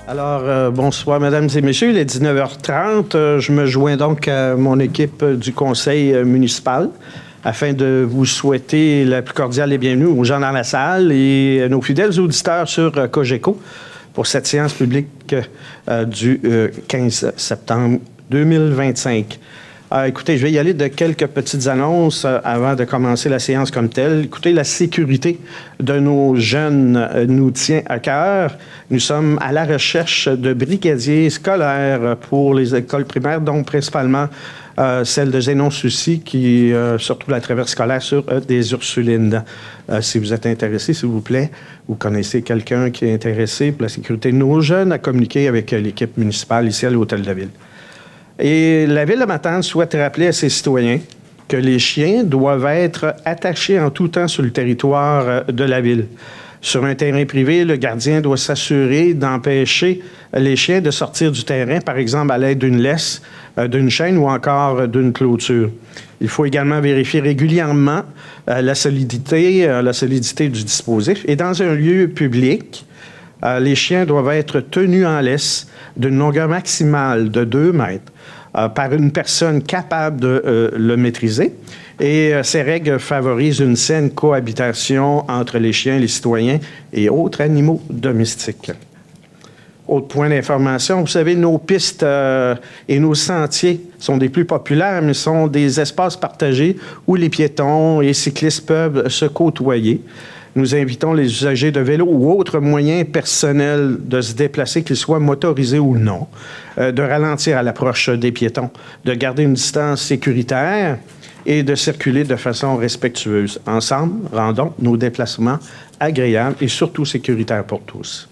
Alors, bonsoir, mesdames et messieurs. Il est 19h30. Je me joins donc à mon équipe du conseil municipal afin de vous souhaiter la plus cordiale et bienvenue aux gens dans la salle et nos fidèles auditeurs sur Cogeco pour cette séance publique du 15 septembre 2025. Écoutez, je vais y aller de quelques petites annonces avant de commencer la séance comme telle. Écoutez, la sécurité de nos jeunes nous tient à cœur. Nous sommes à la recherche de brigadiers scolaires pour les écoles primaires, donc principalement celle de Zénon-Soucy qui se retrouve à la traverse scolaire sur des Ursulines. Si vous êtes intéressé, s'il vous plaît, vous connaissez quelqu'un qui est intéressé pour la sécurité de nos jeunes, à communiquer avec l'équipe municipale ici à l'Hôtel de Ville. Et la Ville de Matane souhaite rappeler à ses citoyens que les chiens doivent être attachés en tout temps sur le territoire de la Ville. Sur un terrain privé, le gardien doit s'assurer d'empêcher les chiens de sortir du terrain, par exemple à l'aide d'une laisse, d'une chaîne ou encore d'une clôture. Il faut également vérifier régulièrement la solidité du dispositif. Et dans un lieu public, les chiens doivent être tenus en laisse d'une longueur maximale de 2 mètres par une personne capable de le maîtriser. Et ces règles favorisent une saine cohabitation entre les chiens, les citoyens et autres animaux domestiques. Autre point d'information, vous savez, nos pistes et nos sentiers sont des plus populaires, mais sont des espaces partagés où les piétons et les cyclistes peuvent se côtoyer. Nous invitons les usagers de vélo ou autres moyens personnels de se déplacer, qu'ils soient motorisés ou non, de ralentir à l'approche des piétons, de garder une distance sécuritaire et de circuler de façon respectueuse. Ensemble, rendons nos déplacements agréables et surtout sécuritaires pour tous.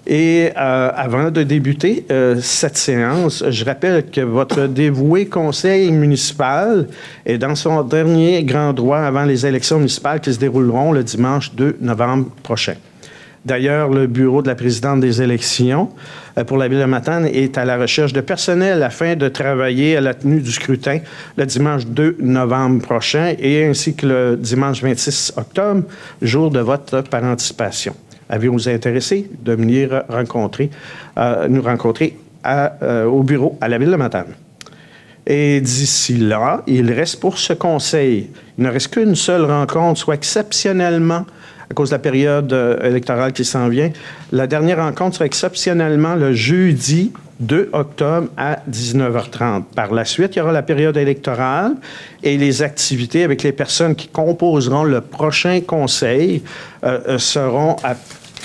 Et avant de débuter cette séance, je rappelle que votre dévoué conseil municipal est dans son dernier grand droit avant les élections municipales qui se dérouleront le dimanche 2 novembre prochain. D'ailleurs, le bureau de la présidente des élections pour la Ville de Matane est à la recherche de personnel afin de travailler à la tenue du scrutin le dimanche 2 novembre prochain et ainsi que le dimanche 26 octobre, jour de vote par anticipation. Avez-vous intéressé de venir nous rencontrer au bureau à la Ville de Matane? Et d'ici là, il reste pour ce conseil, il ne reste qu'une seule rencontre, soit exceptionnellement, à cause de la période électorale qui s'en vient, la dernière rencontre sera exceptionnellement le jeudi 2 octobre à 19h30. Par la suite, il y aura la période électorale et les activités avec les personnes qui composeront le prochain conseil seront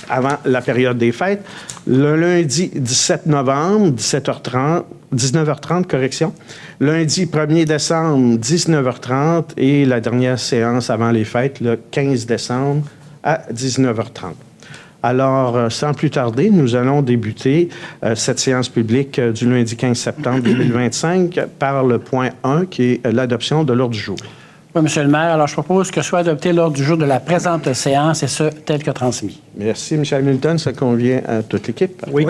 avant la période des fêtes. Le lundi 17 novembre, 19h30, correction. Lundi 1er décembre, 19h30 et la dernière séance avant les fêtes, le 15 décembre à 19h30. Alors, sans plus tarder, nous allons débuter cette séance publique du lundi 15 septembre 2025 par le point 1 qui est l'adoption de l'ordre du jour. Oui, Monsieur le maire. Alors, je propose que soit adopté l'ordre du jour de la présente séance et ce, tel que transmis. Merci, M. Hamilton. Ça convient à toute l'équipe. Oui.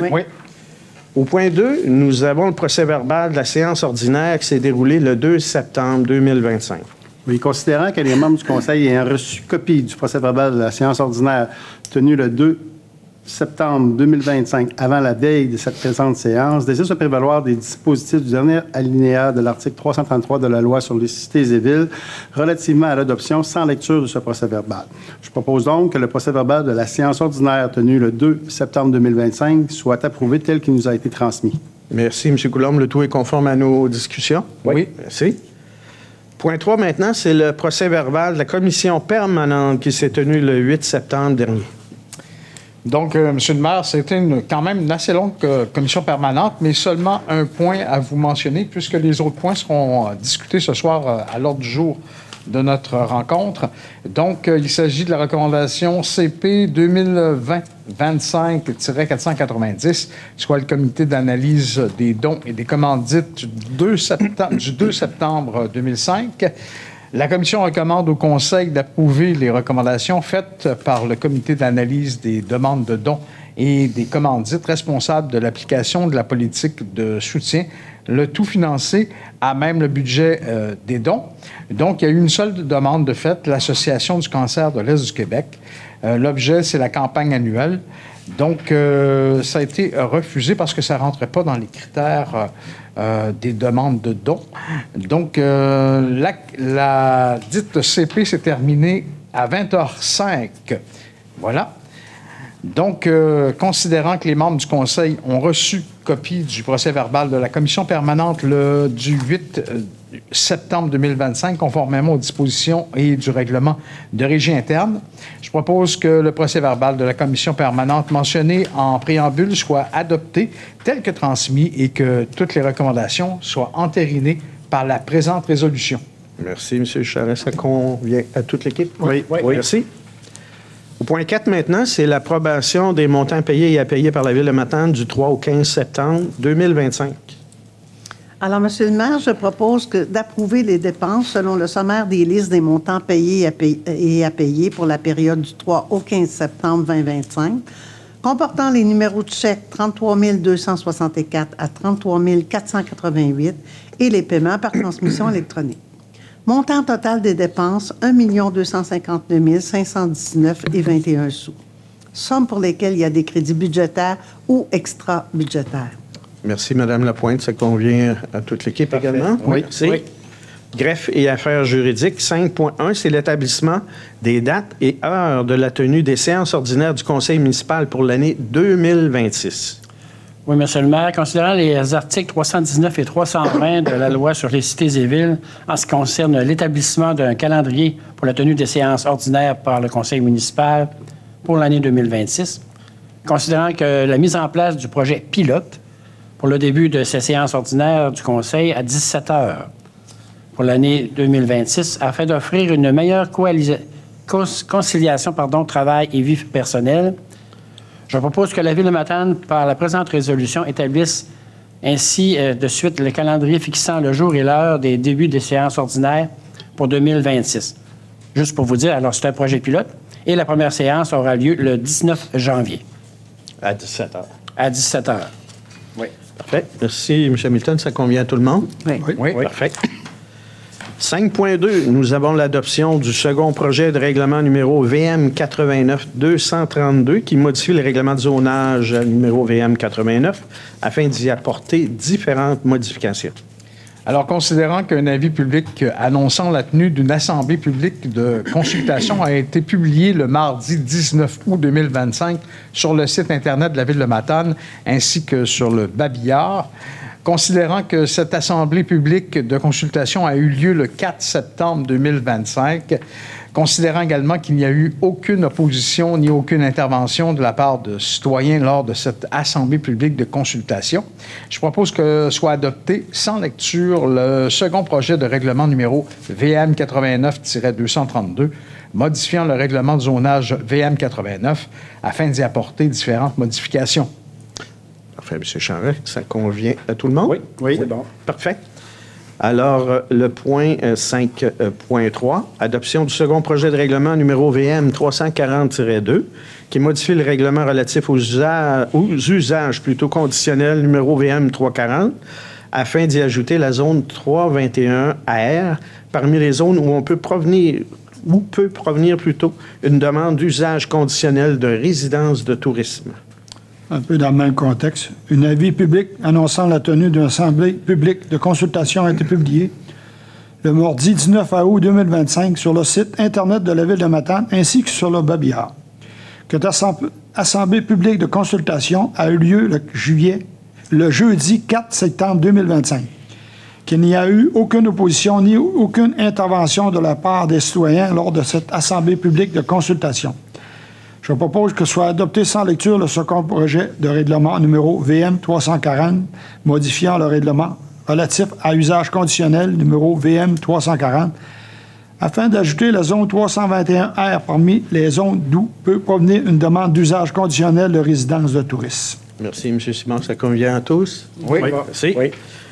Au point 2, nous avons le procès-verbal de la séance ordinaire qui s'est déroulée le 2 septembre 2025. Oui, considérant que les membres du Conseil ayant reçu copie du procès-verbal de la séance ordinaire tenue le 2 septembre 2025, avant la veille de cette présente séance, désire se prévaloir des dispositifs du dernier alinéa de l'article 333 de la loi sur les cités et villes relativement à l'adoption sans lecture de ce procès-verbal. Je propose donc que le procès-verbal de la séance ordinaire tenue le 2 septembre 2025 soit approuvé tel qu'il nous a été transmis. Merci, M. Coulombe. Le tout est conforme à nos discussions? Oui. Merci. Point 3, maintenant, c'est le procès-verbal de la commission permanente qui s'est tenue le 8 septembre dernier. Donc, Monsieur le maire, c'était quand même une assez longue commission permanente, mais seulement un point à vous mentionner, puisque les autres points seront discutés ce soir à l'ordre du jour de notre rencontre. Donc, il s'agit de la recommandation CP 2020-25-490, soit le comité d'analyse des dons et des commandites du 2 septembre 2005. La Commission recommande au Conseil d'approuver les recommandations faites par le Comité d'analyse des demandes de dons et des commandites responsables de l'application de la politique de soutien le tout financé à même le budget des dons. Donc, il y a eu une seule demande de fait, l'Association du cancer de l'Est du Québec. L'objet, c'est la campagne annuelle. Donc, ça a été refusé parce que ça ne rentrait pas dans les critères des demandes de dons. Donc, la dite CP s'est terminée à 20h05. Voilà. Donc, considérant que les membres du Conseil ont reçu copie du procès-verbal de la Commission permanente du 8 septembre 2025, conformément aux dispositions et du règlement de régie interne, je propose que le procès-verbal de la Commission permanente mentionné en préambule soit adopté tel que transmis et que toutes les recommandations soient entérinées par la présente résolution. Merci, M. Charest. Ça convient à toute l'équipe? Oui. Merci. Au point 4 maintenant, c'est l'approbation des montants payés et à payer par la Ville de Matane du 3 au 15 septembre 2025. Alors, Monsieur le maire, je propose d'approuver les dépenses selon le sommaire des listes des montants payés et à payer pour la période du 3 au 15 septembre 2025, comportant les numéros de chèque 33 264 à 33 488 et les paiements par transmission électronique. Montant total des dépenses, 1 259 519,21 sous. Sommes pour lesquelles il y a des crédits budgétaires ou extra-budgétaires. Merci, Mme Lapointe. Ça convient à toute l'équipe également? Oui. Merci. Oui. Greffe et affaires juridiques, 5.1, c'est l'établissement des dates et heures de la tenue des séances ordinaires du Conseil municipal pour l'année 2026. Oui, Monsieur le maire, considérant les articles 319 et 320 de la Loi sur les cités et villes en ce qui concerne l'établissement d'un calendrier pour la tenue des séances ordinaires par le Conseil municipal pour l'année 2026, considérant que la mise en place du projet pilote pour le début de ces séances ordinaires du Conseil à 17 heures pour l'année 2026, afin d'offrir une meilleure conciliation travail et vie personnelle, je propose que la Ville de Matane, par la présente résolution, établisse ainsi de suite le calendrier fixant le jour et l'heure des débuts des séances ordinaires pour 2026. Juste pour vous dire, alors c'est un projet pilote et la première séance aura lieu le 19 janvier. À 17 heures. À 17 heures. Oui. Parfait. Merci, M. Hamilton. Ça convient à tout le monde? Oui. Parfait. 5.2, nous avons l'adoption du second projet de règlement numéro VM 89-232 qui modifie le règlement de zonage numéro VM 89 afin d'y apporter différentes modifications. Alors, considérant qu'un avis public annonçant la tenue d'une assemblée publique de consultation a été publié le mardi 19 août 2025 sur le site Internet de la Ville de Matane ainsi que sur le Babillard, considérant que cette assemblée publique de consultation a eu lieu le 4 septembre 2025, considérant également qu'il n'y a eu aucune opposition ni aucune intervention de la part de citoyens lors de cette assemblée publique de consultation, je propose que soit adopté sans lecture le second projet de règlement numéro VM 89-232, modifiant le règlement de zonage VM 89 afin d'y apporter différentes modifications. Parfait, M. Charest. Ça convient à tout le monde? Oui. C'est bon. Parfait. Alors, le point 5.3, adoption du second projet de règlement numéro VM 340-2, qui modifie le règlement relatif aux usages plutôt conditionnels numéro VM 340, afin d'y ajouter la zone 321R parmi les zones où peut provenir une demande d'usage conditionnel de résidence de tourisme. Un peu dans le même contexte. Un avis public annonçant la tenue d'une assemblée publique de consultation a été publié le mardi 19 août 2025 sur le site Internet de la Ville de Matane ainsi que sur le Babillard. Que l'assemblée publique de consultation a eu lieu le jeudi 4 septembre 2025. Qu'il n'y a eu aucune opposition ni aucune intervention de la part des citoyens lors de cette assemblée publique de consultation. Je propose que soit adopté sans lecture le second projet de règlement numéro VM 340, modifiant le règlement relatif à usage conditionnel numéro VM 340, afin d'ajouter la zone 321R parmi les zones d'où peut provenir une demande d'usage conditionnel de résidence de tourisme. Merci, M. Simon. Ça convient à tous? Oui. Merci. Oui.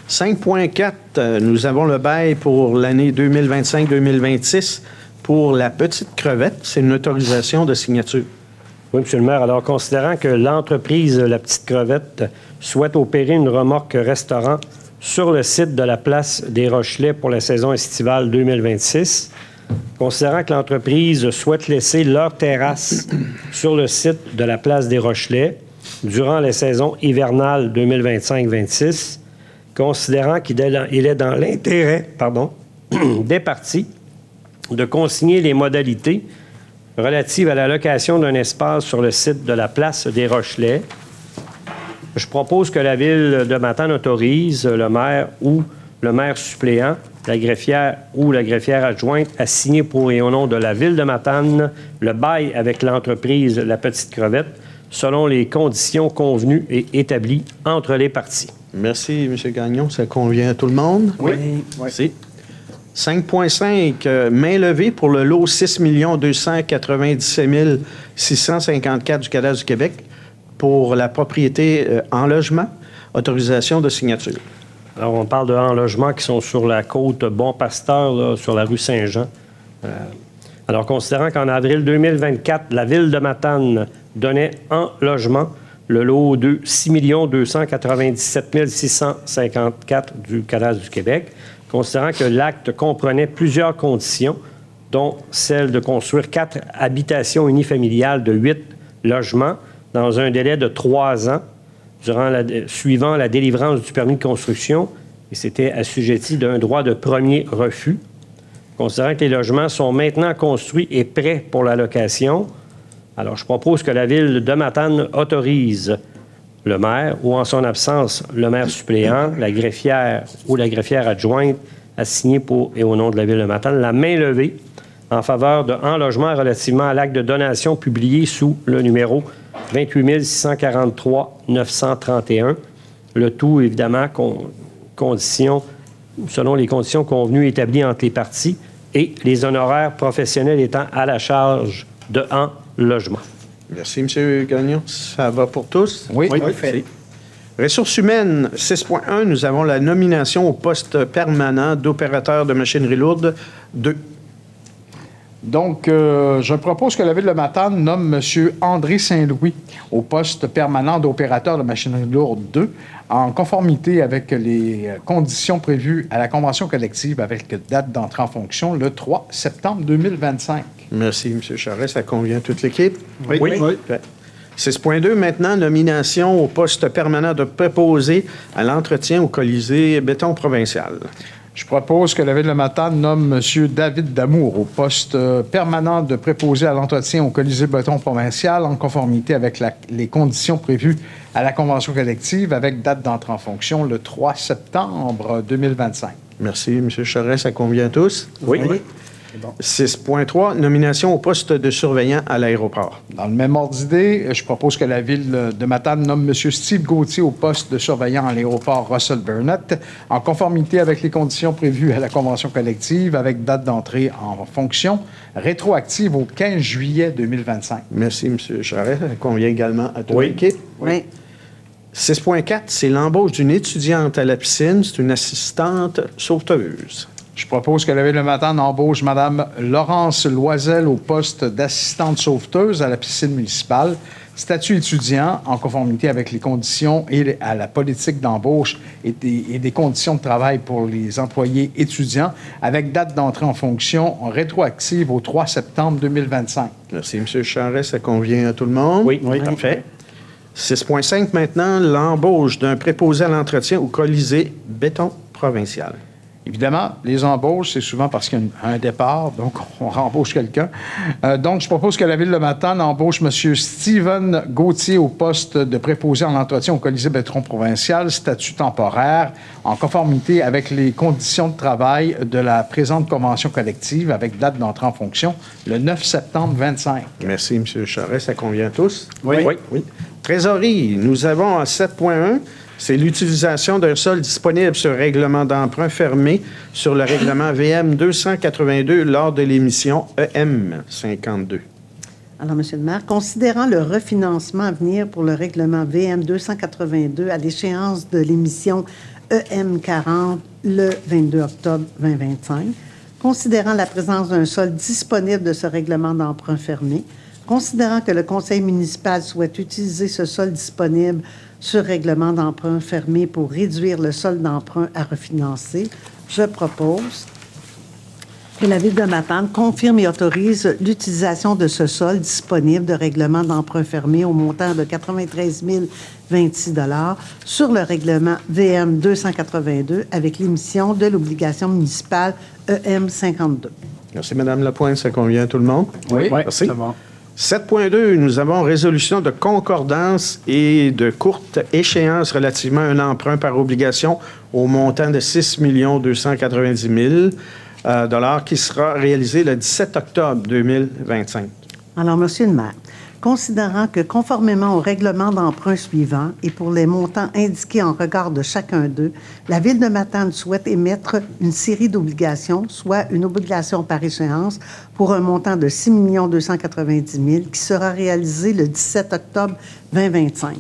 5.4, nous avons le bail pour l'année 2025-2026 pour la Petite Crevette. C'est une autorisation de signature. Oui, M. le maire. Alors, considérant que l'entreprise La Petite Crevette souhaite opérer une remorque restaurant sur le site de la place des Rochelais pour la saison estivale 2026. Considérant que l'entreprise souhaite laisser leur terrasse sur le site de la place des Rochelais durant la saison hivernale 2025-26, considérant qu'il est dans l'intérêt des parties de consigner les modalités relatives à la location d'un espace sur le site de la place des Rochelais, je propose que la Ville de Matane autorise le maire ou le maire suppléant, la greffière ou la greffière adjointe à signer pour et au nom de la Ville de Matane le bail avec l'entreprise La Petite Crevette selon les conditions convenues et établies entre les parties. Merci, M. Gagnon. Ça convient à tout le monde? Oui. Merci. 5,5, main levée pour le lot 6 297 654 du cadastre du Québec pour la propriété en logement. Autorisation de signature. Alors, on parle de logements qui sont sur la côte Bon-Pasteur, là, sur la rue Saint-Jean. Alors, considérant qu'en avril 2024, la Ville de Matane donnait en logement le lot de 6 297 654 du cadastre du Québec, considérant que l'acte comprenait plusieurs conditions, dont celle de construire 4 habitations unifamiliales de 8 logements dans un délai de 3 ans, suivant la délivrance du permis de construction, et c'était assujetti d'un droit de premier refus. Considérant que les logements sont maintenant construits et prêts pour la location, alors je propose que la Ville de Matane autorise le maire, ou en son absence, le maire suppléant, la greffière ou la greffière adjointe, à signer pour et au nom de la Ville de Matane la main levée en faveur de logement relativement à l'acte de donation publié sous le numéro 28 643 931. Le tout, évidemment, selon les conditions convenues établies entre les parties et les honoraires professionnels étant à la charge de logement. Merci, M. Gagnon. Ça va pour tous? Oui. Merci. Ressources humaines, 6.1, nous avons la nomination au poste permanent d'opérateur de machinerie lourde 2. Donc, je propose que la Ville de Matane nomme M. André Saint-Louis au poste permanent d'opérateur de machinerie lourde 2, en conformité avec les conditions prévues à la convention collective avec date d'entrée en fonction le 3 septembre 2025. Merci, M. Charest. Ça convient à toute l'équipe? Oui. 6.2, maintenant, nomination au poste permanent de préposé à l'entretien au Colisée béton provincial. Je propose que la Ville de Matane nomme M. David Damour au poste permanent de préposé à l'entretien au Colisée béton provincial en conformité avec les conditions prévues à la convention collective avec date d'entrée en fonction le 3 septembre 2025. Merci, M. Charest. Ça convient à tous? Oui. 6.3, nomination au poste de surveillant à l'aéroport. Dans le même ordre d'idée, je propose que la Ville de Matane nomme M. Steve Gauthier au poste de surveillant à l'aéroport Russell Burnett, en conformité avec les conditions prévues à la convention collective, avec date d'entrée en fonction, rétroactive au 15 juillet 2025. Merci, M. Charest. Ça convient également à toute l'équipe. Oui. 6.4, c'est l'embauche d'une étudiante à la piscine. C'est une assistante sauveteuse. Je propose que la Ville de Matane embauche Mme Laurence Loisel au poste d'assistante sauveteuse à la piscine municipale, statut étudiant en conformité avec les conditions et à la politique d'embauche et des conditions de travail pour les employés étudiants, avec date d'entrée en fonction rétroactive au 3 septembre 2025. Merci, M. Charest. Ça convient à tout le monde? Oui. Parfait. 6.5 maintenant, l'embauche d'un préposé à l'entretien au Colisée béton provincial. Évidemment, les embauches, c'est souvent parce qu'il y a un départ, donc on rembauche quelqu'un. Donc, je propose que la Ville de Matane embauche M. Steven Gauthier au poste de préposé en entretien au Colisée béton provincial, statut temporaire, en conformité avec les conditions de travail de la présente convention collective avec date d'entrée en fonction le 9 septembre 25. Merci, M. Charest. Ça convient à tous? Oui. Trésorerie, nous avons en 7.1, c'est l'utilisation d'un sol disponible sur règlement d'emprunt fermé sur le règlement VM 282 lors de l'émission EM 52. Alors, M. le maire, considérant le refinancement à venir pour le règlement VM 282 à l'échéance de l'émission EM 40 le 22 octobre 2025, considérant la présence d'un sol disponible de ce règlement d'emprunt fermé, Considérant que le conseil municipal souhaite utiliser ce solde disponible sur règlement d'emprunt fermé pour réduire le solde d'emprunt à refinancer, je propose que la Ville de Matane confirme et autorise l'utilisation de ce solde disponible de règlement d'emprunt fermé au montant de 93 026 $ sur le règlement VM 282 avec l'émission de l'obligation municipale EM 52. Merci, Mme Lapointe. Ça convient à tout le monde? Oui, Merci. c'est bon. 7.2, nous avons résolution de concordance et de courte échéance relativement à un emprunt par obligation au montant de 6 290 000 $ qui sera réalisé le 17 octobre 2025. Alors, Monsieur le maire, considérant que conformément au règlement d'emprunt suivant et pour les montants indiqués en regard de chacun d'eux, la Ville de Matane souhaite émettre une série d'obligations, soit une obligation par échéance, pour un montant de 6 290 000 qui sera réalisé le 17 octobre 2025.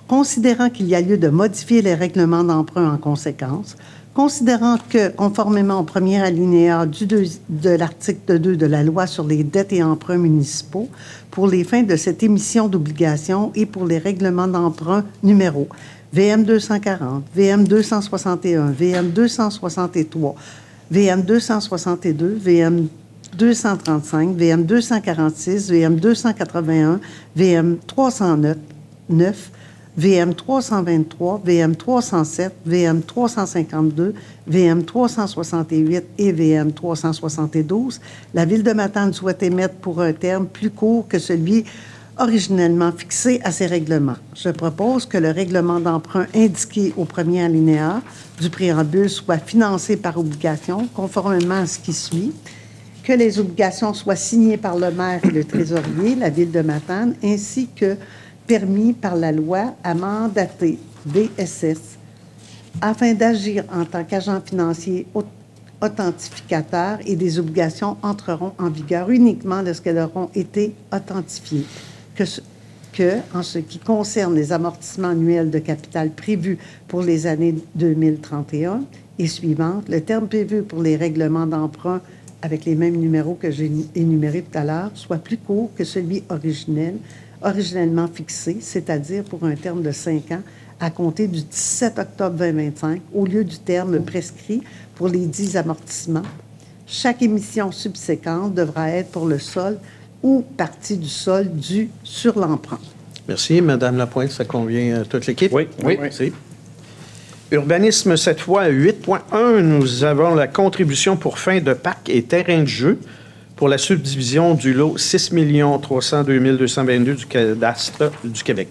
Considérant qu'il y a lieu de modifier les règlements d'emprunt en conséquence, considérant que, conformément au premier alinéa de l'article 2 de la Loi sur les dettes et emprunts municipaux, pour les fins de cette émission d'obligations et pour les règlements d'emprunt numéro VM 240, VM 261, VM 263, VM 262, VM 235, VM 246, VM 281, VM 309, VM 323, VM 307, VM 352, VM 368 et VM 372, la Ville de Matane souhaite émettre pour un terme plus court que celui originellement fixé à ces règlements. Je propose que le règlement d'emprunt indiqué au premier alinéa du préambule soit financé par obligation, conformément à ce qui suit, que les obligations soient signées par le maire et le trésorier, la Ville de Matane, ainsi que permis par la loi à mandater DSS afin d'agir en tant qu'agent financier authentificateur et des obligations entreront en vigueur uniquement lorsqu'elles auront été authentifiées. En ce qui concerne les amortissements annuels de capital prévus pour les années 2031 et suivantes, le terme prévu pour les règlements d'emprunt avec les mêmes numéros que j'ai énumérés tout à l'heure soit plus court que celui originellement fixé, c'est-à-dire pour un terme de 5 ans à compter du 17 octobre 2025 au lieu du terme prescrit pour les 10 amortissements. Chaque émission subséquente devra être pour le solde ou partie du solde dû sur l'emprunt. Merci. Mme Lapointe, ça convient à toute l'équipe? Oui. Merci. Urbanisme, cette fois, 8.1, nous avons la contribution pour fin de parc et terrain de jeu pour la subdivision du lot 6 302 222 du cadastre du Québec.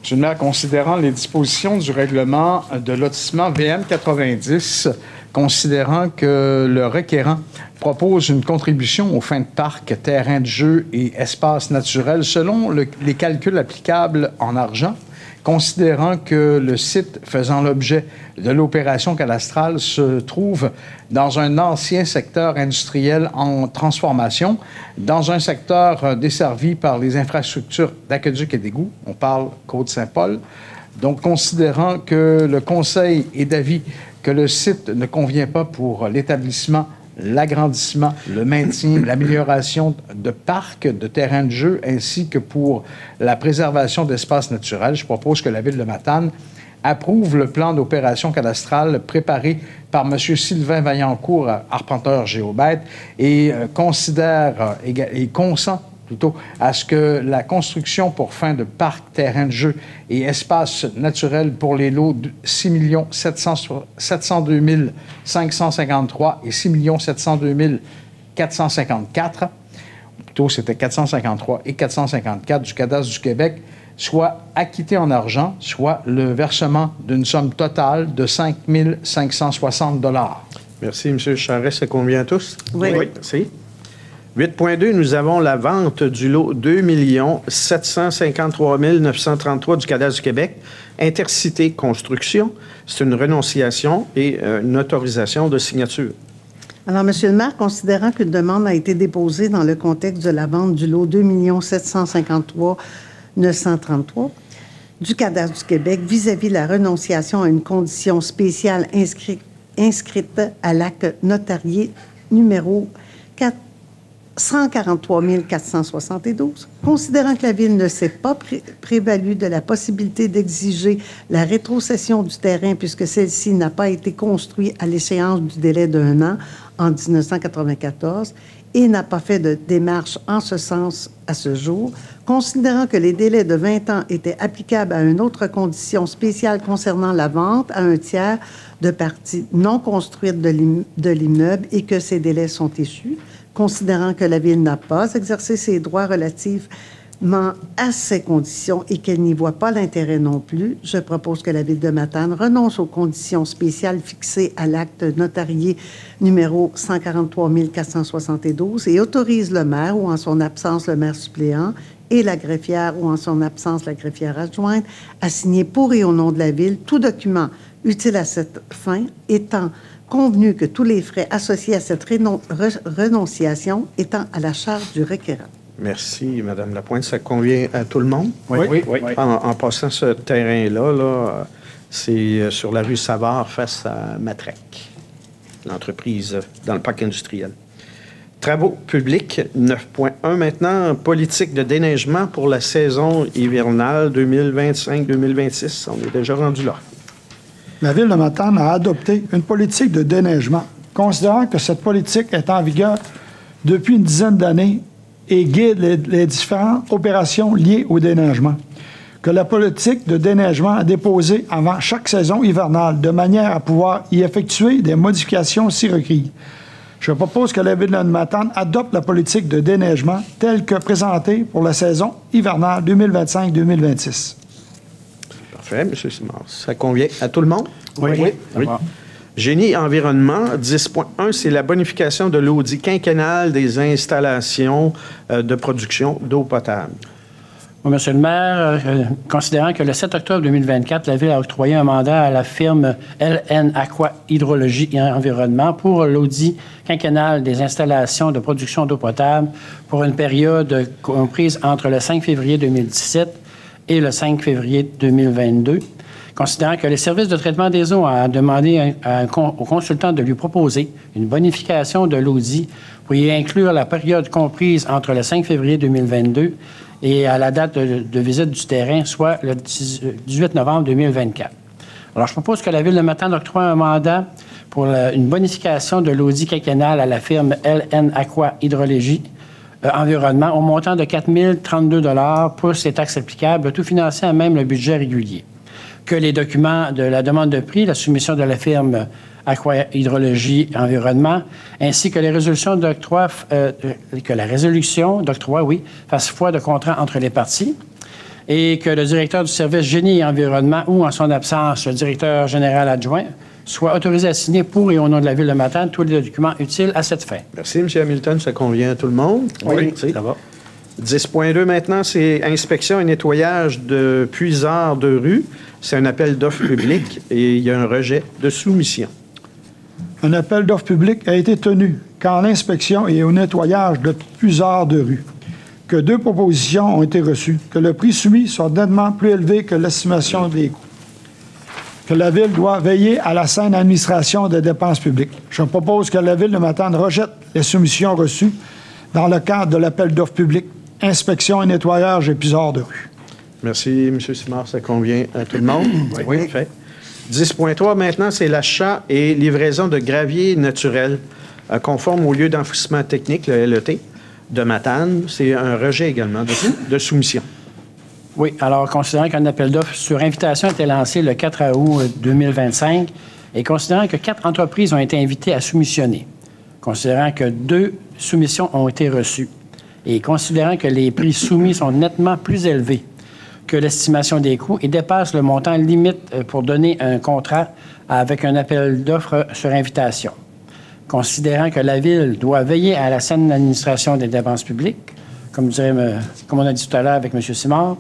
Monsieur le maire, considérant les dispositions du règlement de lotissement VM 90, considérant que le requérant propose une contribution aux fins de parc, terrain de jeu et espaces naturels selon les calculs applicables en argent, considérant que le site faisant l'objet de l'opération cadastrale se trouve dans un ancien secteur industriel en transformation, dans un secteur desservi par les infrastructures d'aqueduc et d'égouts, on parle Côte-Saint-Paul, donc considérant que le conseil est d'avis que le site ne convient pas pour l'établissement, l'agrandissement, le maintien, l'amélioration de parcs, de terrains de jeu, ainsi que pour la préservation d'espaces naturels, je propose que la Ville de Matane approuve le plan d'opération cadastrale préparé par M. Sylvain Vaillancourt, arpenteur géobête, et considère et consent plutôt à ce que la construction pour fin de parc, terrain de jeu et espaces naturels pour les lots de 6 702 553 et 6 702 454, plutôt c'était 453 et 454 du cadastre du Québec, soit acquittés en argent, soit le versement d'une somme totale de 5 560 $. Merci, M. Charest. Ça convient à tous? Oui. Merci. 8.2, nous avons la vente du lot 2 753 933 du cadastre du Québec, Intercité Construction. C'est une renonciation et une autorisation de signature. Alors, Monsieur le maire, considérant qu'une demande a été déposée dans le contexte de la vente du lot 2 753 933 du cadastre du Québec vis-à-vis la renonciation à une condition spéciale inscrite à l'acte notarié numéro 143 472. Considérant que la Ville ne s'est pas prévalue de la possibilité d'exiger la rétrocession du terrain puisque celle-ci n'a pas été construite à l'échéance du délai d'1 an en 1994 et n'a pas fait de démarche en ce sens à ce jour, considérant que les délais de 20 ans étaient applicables à une autre condition spéciale concernant la vente à un tiers de parties non construites de l'immeuble et que ces délais sont échus, considérant que la Ville n'a pas exercé ses droits relativement à ces conditions et qu'elle n'y voit pas l'intérêt non plus, je propose que la Ville de Matane renonce aux conditions spéciales fixées à l'acte notarié numéro 143 472 et autorise le maire ou en son absence le maire suppléant et la greffière ou en son absence la greffière adjointe à signer pour et au nom de la Ville tout document utile à cette fin, étant convenu que tous les frais associés à cette renonciation étant à la charge du requérant. Merci, Mme Lapointe. Ça convient à tout le monde? Oui. En passant ce terrain-là, c'est sur la rue Savard face à Matrec, l'entreprise dans le parc industriel. Travaux publics, 9.1 maintenant. Politique de déneigement pour la saison hivernale 2025-2026. On est déjà rendu là. La Ville de Matane a adopté une politique de déneigement, considérant que cette politique est en vigueur depuis une dizaine d'années et guide les différentes opérations liées au déneigement. Que la politique de déneigement est déposée avant chaque saison hivernale, de manière à pouvoir y effectuer des modifications si requises. Je propose que la Ville de Matane adopte la politique de déneigement telle que présentée pour la saison hivernale 2025-2026. Parfait, M. Simard. Ça convient à tout le monde? Oui. Génie environnement, 10.1, c'est la bonification de l'audit quinquennal des installations de production d'eau potable. Oui, Monsieur le maire, considérant que le 7 octobre 2024, la Ville a octroyé un mandat à la firme LN Aqua Hydrologie et Environnement pour l'audit quinquennal des installations de production d'eau potable pour une période comprise entre le 5 février 2017 et le 5 février 2022. Considérant que les services de traitement des eaux ont demandé au consultant de lui proposer une bonification de l'audit pour y inclure la période comprise entre le 5 février 2022 et à la date de visite du terrain, soit le 18 novembre 2024. Alors, je propose que la Ville de Matane octroie un mandat pour une bonification de l'audit quinquennal à la firme LN Aqua Hydrologie Environnement au montant de 4 032 $ plus les taxes applicables, tout financé à même le budget régulier. Que les documents de la demande de prix, la soumission de la firme Aqua Hydrologie Environnement, ainsi que les résolutions d'octroi, que la résolution d'octroi, fasse foi de contrat entre les parties, et que le directeur du service Génie et Environnement ou, en son absence, le directeur général adjoint, soit autorisé à signer pour et au nom de la Ville de Matane tous les documents utiles à cette fin. Merci, M. Hamilton. Ça convient à tout le monde? Oui, ça va. 10.2 maintenant, c'est inspection et nettoyage de puisards de rue. C'est un appel d'offres public et il y a un rejet de soumission. Un appel d'offres public a été tenu quand l'inspection et au nettoyage de puisards de rue. Que 2 propositions ont été reçues. Que le prix soumis soit nettement plus élevé que l'estimation des coûts. Que la Ville doit veiller à la saine administration des dépenses publiques. Je propose que la Ville de Matane rejette les soumissions reçues dans le cadre de l'appel d'offres public, inspection et nettoyage des puisards de rue. Merci, M. Simard. Ça convient à tout le monde? Oui. Fait. 10.3 maintenant, c'est l'achat et livraison de gravier naturel conforme au lieu d'enfouissement technique, le LET, de Matane. C'est un rejet également de soumission. Oui, alors, considérant qu'un appel d'offres sur invitation a été lancé le 4 août 2025 et considérant que 4 entreprises ont été invitées à soumissionner, considérant que 2 soumissions ont été reçues et considérant que les prix soumis sont nettement plus élevés que l'estimation des coûts et dépassent le montant limite pour donner un contrat avec un appel d'offres sur invitation, considérant que la Ville doit veiller à la saine administration des dépenses publiques, comme on a dit tout à l'heure avec M. Simard,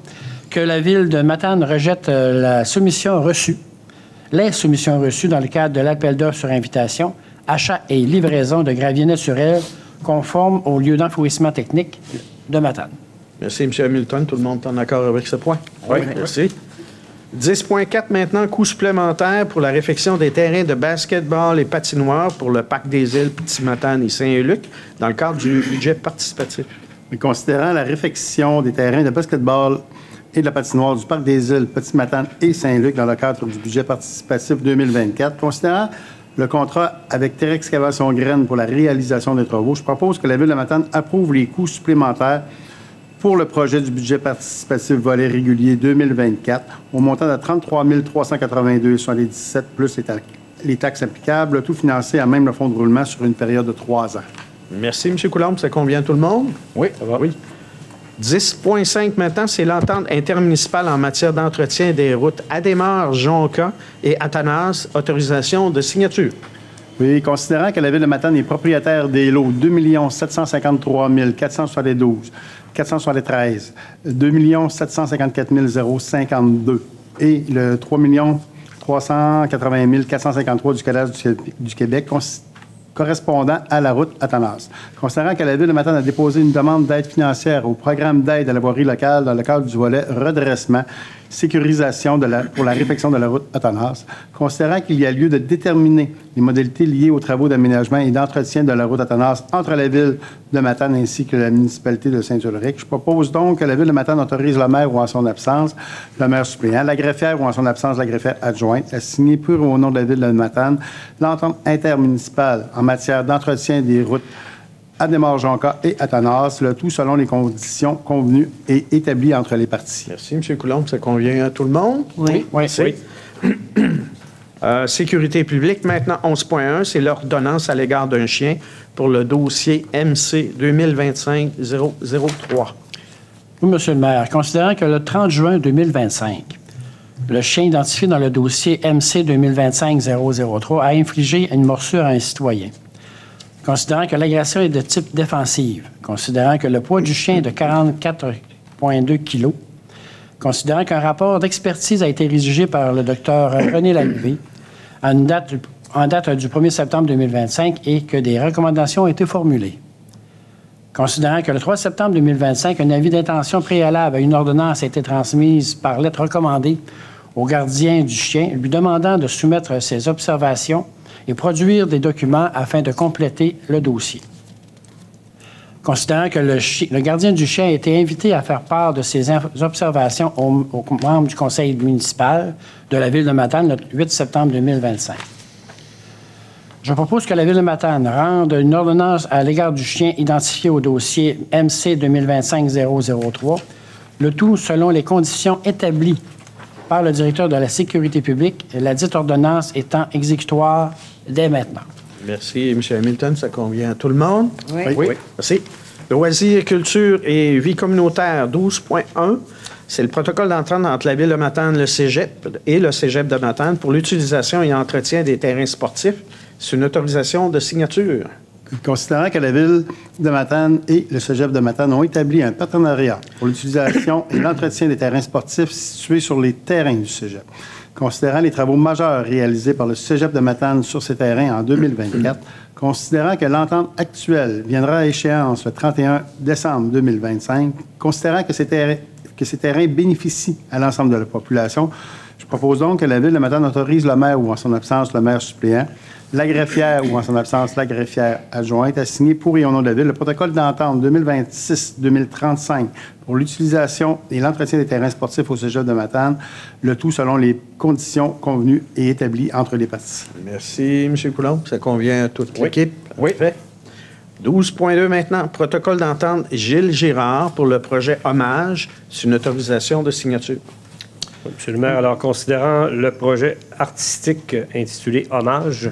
que la Ville de Matane rejette les soumissions reçues dans le cadre de l'appel d'offres sur invitation, achat et livraison de gravier naturel conforme au lieu d'enfouissement technique de Matane. Merci, M. Hamilton. Tout le monde est en accord avec ce point? Oui. Merci. 10.4 maintenant, coûts supplémentaires pour la réfection des terrains de basketball et patinoires pour le Parc des Îles, Petit-Matane et Saint-Luc dans le cadre du budget participatif. Mais considérant la réfection des terrains de basketball et de la patinoire du Parc des Îles, Petit-Matane et Saint-Luc dans le cadre du budget participatif 2024, considérant le contrat avec Terre Excavation Graine pour la réalisation des travaux, je propose que la Ville de Matane approuve les coûts supplémentaires pour le projet du budget participatif volet régulier 2024 au montant de 33 382,77 plus les taxes applicables, tout financé à même le fonds de roulement sur une période de 3 ans. Merci, M. Coulombe. Ça convient à tout le monde? Oui, ça va. Oui. 10.5 maintenant, c'est l'entente intermunicipale en matière d'entretien des routes Adémar, Jonca et Athanas, autorisation de signature. Oui, considérant que la Ville de Matane est propriétaire des lots 2 753 472, 473, 2 754 052 et le 3 380 453 du Collège du Québec, correspondant à la route Athanas. Considérant que la Ville de Matane a déposé une demande d'aide financière au programme d'aide à la voirie locale dans le cadre du volet redressement, sécurisation pour la réfection de la route Athanas, considérant qu'il y a lieu de déterminer les modalités liées aux travaux d'aménagement et d'entretien de la route Athanas entre la Ville de Matane ainsi que la municipalité de Saint-Ulrich, je propose donc que la Ville de Matane autorise le maire ou en son absence, le maire suppléant, la greffière ou en son absence, la greffière adjointe, à signer pour ou au nom de la Ville de Matane l'entente intermunicipale en matière d'entretien des routes Adémar-Jonca et Athanas, le tout selon les conditions convenues et établies entre les parties. Merci, M. Coulombe. Ça convient à tout le monde? Oui. Merci. Sécurité publique, maintenant, 11.1, c'est l'ordonnance à l'égard d'un chien pour le dossier MC 2025-003. Oui, Monsieur le maire, considérant que le 30 juin 2025, le chien identifié dans le dossier MC 2025-003 a infligé une morsure à un citoyen. Considérant que l'agression est de type défensive, considérant que le poids du chien est de 44,2 kg, considérant qu'un rapport d'expertise a été rédigé par le docteur René Lallivé en date du 1er septembre 2025 et que des recommandations ont été formulées. Considérant que le 3 septembre 2025, un avis d'intention préalable à une ordonnance a été transmise par lettre recommandée au gardien du chien, lui demandant de soumettre ses observations et produire des documents afin de compléter le dossier. Considérant que le gardien du chien a été invité à faire part de ses observations aux membres du conseil municipal de la Ville de Matane le 8 septembre 2025. Je propose que la Ville de Matane rende une ordonnance à l'égard du chien identifié au dossier MC 2025-003, le tout selon les conditions établies par le directeur de la sécurité publique, la dite ordonnance étant exécutoire dès maintenant. Merci, M. Hamilton. Ça convient à tout le monde? Oui. Merci. Loisirs, culture et vie communautaire, 12.1. C'est le protocole d'entente entre la Ville de Matane, le Cégep et le Cégep de Matane pour l'utilisation et entretien des terrains sportifs. C'est une autorisation de signature. Considérant que la Ville de Matane et le Cégep de Matane ont établi un partenariat pour l'utilisation et l'entretien des terrains sportifs situés sur les terrains du Cégep, considérant les travaux majeurs réalisés par le Cégep de Matane sur ces terrains en 2024, considérant que l'entente actuelle viendra à échéance le 31 décembre 2025, considérant que ces terrains bénéficient à l'ensemble de la population, je propose donc que la Ville de Matane autorise le maire ou en son absence le maire suppléant, la greffière ou en son absence la greffière adjointe à signer pour et au nom de la Ville le protocole d'entente 2026-2035 pour l'utilisation et l'entretien des terrains sportifs au Cégep de Matane, le tout selon les conditions convenues et établies entre les parties. Merci, M. Coulombe. Ça convient à toute l'équipe. Oui. Parfait. 12.2 maintenant, protocole d'entente Gilles Girard pour le projet Hommage. C'est une autorisation de signature. Monsieur le maire, alors considérant le projet artistique intitulé Hommage,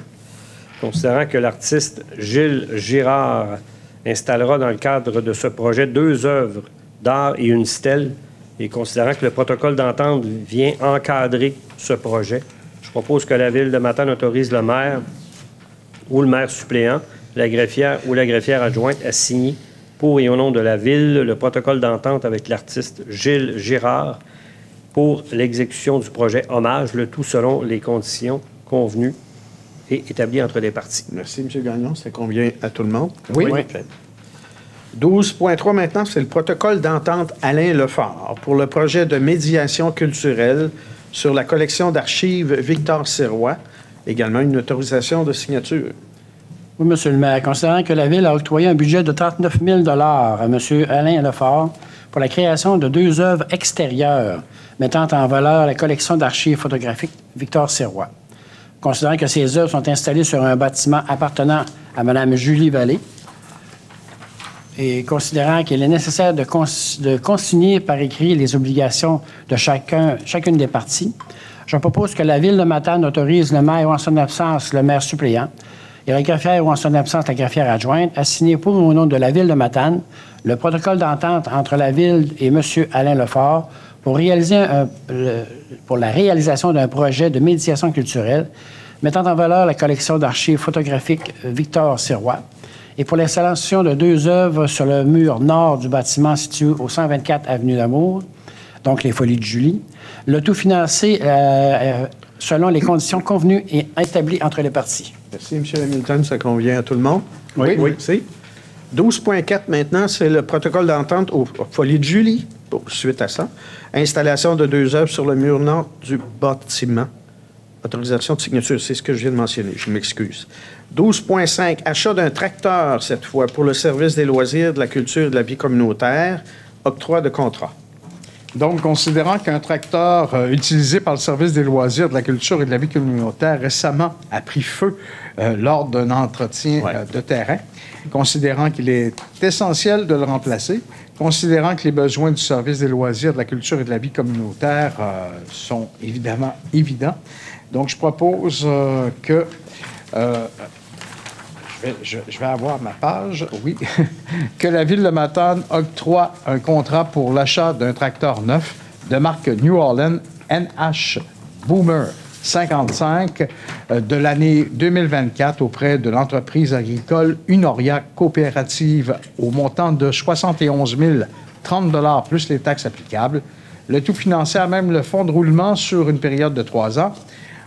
considérant que l'artiste Gilles Girard installera dans le cadre de ce projet 2 œuvres d'art et une stèle, et considérant que le protocole d'entente vient encadrer ce projet, je propose que la Ville de Matane autorise le maire ou le maire suppléant, la greffière ou la greffière adjointe à signer pour et au nom de la Ville le protocole d'entente avec l'artiste Gilles Girard pour l'exécution du projet Hommage, le tout selon les conditions convenues et établies entre les parties. Merci, M. Gagnon. Ça convient à tout le monde? Oui. 12.3 maintenant, c'est le protocole d'entente Alain Lefort pour le projet de médiation culturelle sur la collection d'archives Victor Sirois. Également une autorisation de signature. Oui, Monsieur le maire. Considérant que la Ville a octroyé un budget de 39 000 à M. Alain Lefort pour la création de 2 œuvres extérieures mettant en valeur la collection d'archives photographiques Victor Sirois. Considérant que ces œuvres sont installées sur un bâtiment appartenant à Mme Julie Vallée et considérant qu'il est nécessaire de consigner par écrit les obligations de chacune des parties, je propose que la Ville de Matane autorise le maire ou en son absence le maire suppléant et la greffière ou en son absence la greffière adjointe à signer pour ou au nom de la Ville de Matane le protocole d'entente entre la Ville et M. Alain Lefort pour la réalisation d'un projet de médiation culturelle mettant en valeur la collection d'archives photographiques Victor Sirois et pour l'installation de 2 œuvres sur le mur nord du bâtiment situé au 124 avenue d'Amour, donc les Folies de Julie, le tout financé selon les conditions convenues et établies entre les parties. Merci, M. Hamilton. Ça convient à tout le monde? Oui. Merci. 12.4 maintenant, c'est le protocole d'entente aux Folies de Julie. Suite à ça, installation de 2 œuvres sur le mur nord du bâtiment. Autorisation de signature, c'est ce que je viens de mentionner. Je m'excuse. 12.5, achat d'un tracteur, cette fois, pour le service des loisirs, de la culture et de la vie communautaire. Octroi de contrat. Donc, considérant qu'un tracteur utilisé par le service des loisirs, de la culture et de la vie communautaire récemment a pris feu lors d'un entretien de terrain, considérant qu'il est essentiel de le remplacer, considérant que les besoins du service des loisirs, de la culture et de la vie communautaire sont évidemment évidents. Donc, je propose que... je vais avoir ma page, oui. Que la Ville de Matane octroie un contrat pour l'achat d'un tracteur neuf de marque New Holland NH Boomer 55 de l'année 2024 auprès de l'entreprise agricole Unoria Coopérative au montant de 71 030 $ plus les taxes applicables. Le tout financé à même le fonds de roulement sur une période de 3 ans,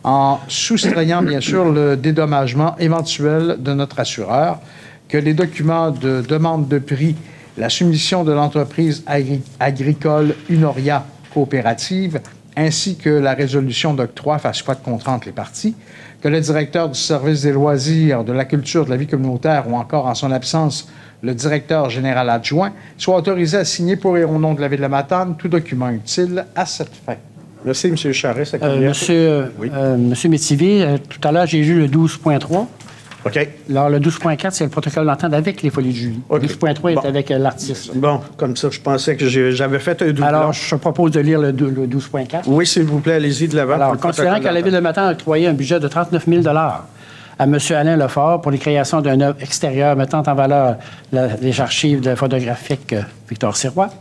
en soustrayant bien sûr le dédommagement éventuel de notre assureur, que les documents de demande de prix, la soumission de l'entreprise agricole Unoria Coopérative, ainsi que la résolution d'octroi fassent foi de contrat entre les parties, que le directeur du service des loisirs, de la culture, de la vie communautaire ou encore, en son absence, le directeur général adjoint, soit autorisé à signer pour et au nom de la Ville de Matane tout document utile à cette fin. Merci, M. Charest. Monsieur Métivier, tout à l'heure, j'ai lu le 12.3. OK. Alors, le 12.4, c'est le protocole d'entente avec les Folies de Julie. Okay. Le 12.3 est avec l'artiste. Bon, comme ça, je pensais que j'avais fait un doublon. Alors, je propose de lire le 12.4. Oui, s'il vous plaît, allez-y de l'avant. Alors, considérant que la Ville de Matane a octroyé un budget de 39 000 à M. Alain Lefort pour les créations d'un œuvre extérieure mettant en valeur les archives photographiques Victor Sirois,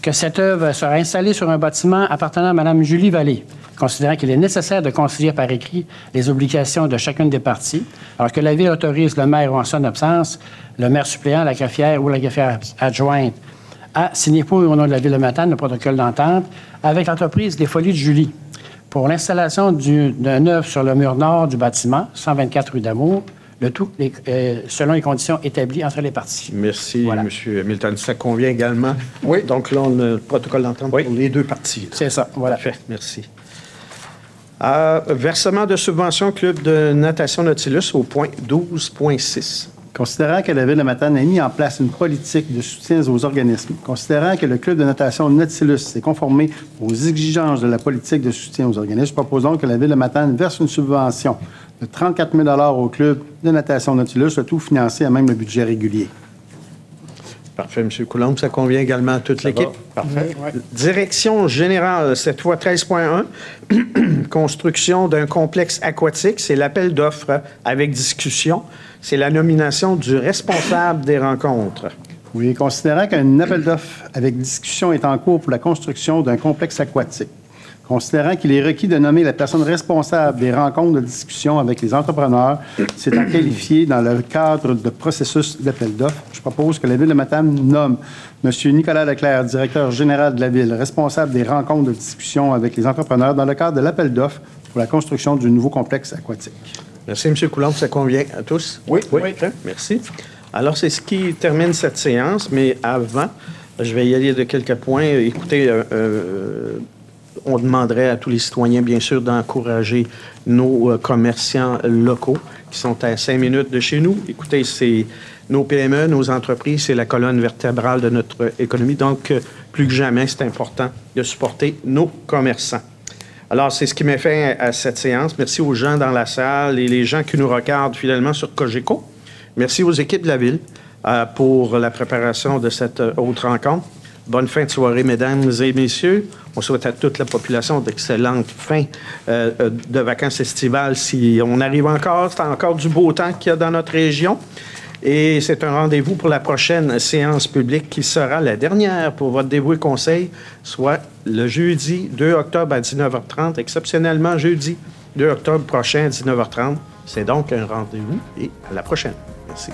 que cette œuvre sera installée sur un bâtiment appartenant à Mme Julie Vallée, considérant qu'il est nécessaire de consigner par écrit les obligations de chacune des parties, alors que la Ville autorise le maire ou en son absence, le maire suppléant, la greffière ou la greffière adjointe à signer pour au nom de la Ville de Matane le protocole d'entente avec l'entreprise des Folies de Julie pour l'installation d'un œuvre sur le mur nord du bâtiment, 124 rue d'Amour, le tout selon les conditions établies entre les parties. Merci, Voilà. M. Hamilton. Ça convient également. Oui. Donc là, on a le protocole d'entente pour les 2 parties. C'est ça, voilà. Parfait, merci. Versement de subvention Club de natation Nautilus au point 12.6. Considérant que la Ville de Matane a mis en place une politique de soutien aux organismes, considérant que le Club de natation Nautilus s'est conformé aux exigences de la politique de soutien aux organismes, proposons que la Ville de Matane verse une subvention de 34 000 $ au Club de natation Nautilus, le tout financé à même le budget régulier. Parfait, M. Coulombe. Ça convient également à toute l'équipe. Parfait. Oui. Direction générale, cette fois 13.1. Construction d'un complexe aquatique. C'est l'appel d'offres avec discussion. C'est la nomination du responsable des rencontres. Oui, considérant qu'un appel d'offres avec discussion est en cours pour la construction d'un complexe aquatique, considérant qu'il est requis de nommer la personne responsable des rencontres de discussion avec les entrepreneurs s'étant qualifié dans le cadre de processus d'appel d'offres, je propose que la Ville de Matane nomme M. Nicolas Leclerc, directeur général de la Ville, responsable des rencontres de discussion avec les entrepreneurs dans le cadre de l'appel d'offres pour la construction du nouveau complexe aquatique. Merci, M. Coulombe. Ça convient à tous? Oui. Merci. Alors, c'est ce qui termine cette séance, mais avant, je vais y aller de quelques points. Écoutez, on demanderait à tous les citoyens, bien sûr, d'encourager nos commerçants locaux qui sont à 5 minutes de chez nous. Écoutez, c'est nos PME, nos entreprises, c'est la colonne vertébrale de notre économie. Donc, plus que jamais, c'est important de supporter nos commerçants. Alors, c'est ce qui met fin à cette séance. Merci aux gens dans la salle et les gens qui nous regardent fidèlement sur Cogeco. Merci aux équipes de la Ville pour la préparation de cette autre rencontre. Bonne fin de soirée, mesdames et messieurs. On souhaite à toute la population d'excellentes fins de vacances estivales. Si on arrive encore, c'est encore du beau temps qu'il y a dans notre région. Et c'est un rendez-vous pour la prochaine séance publique qui sera la dernière pour votre dévoué conseil, soit le jeudi 2 octobre à 19h30, exceptionnellement jeudi 2 octobre prochain à 19h30. C'est donc un rendez-vous et à la prochaine. Merci.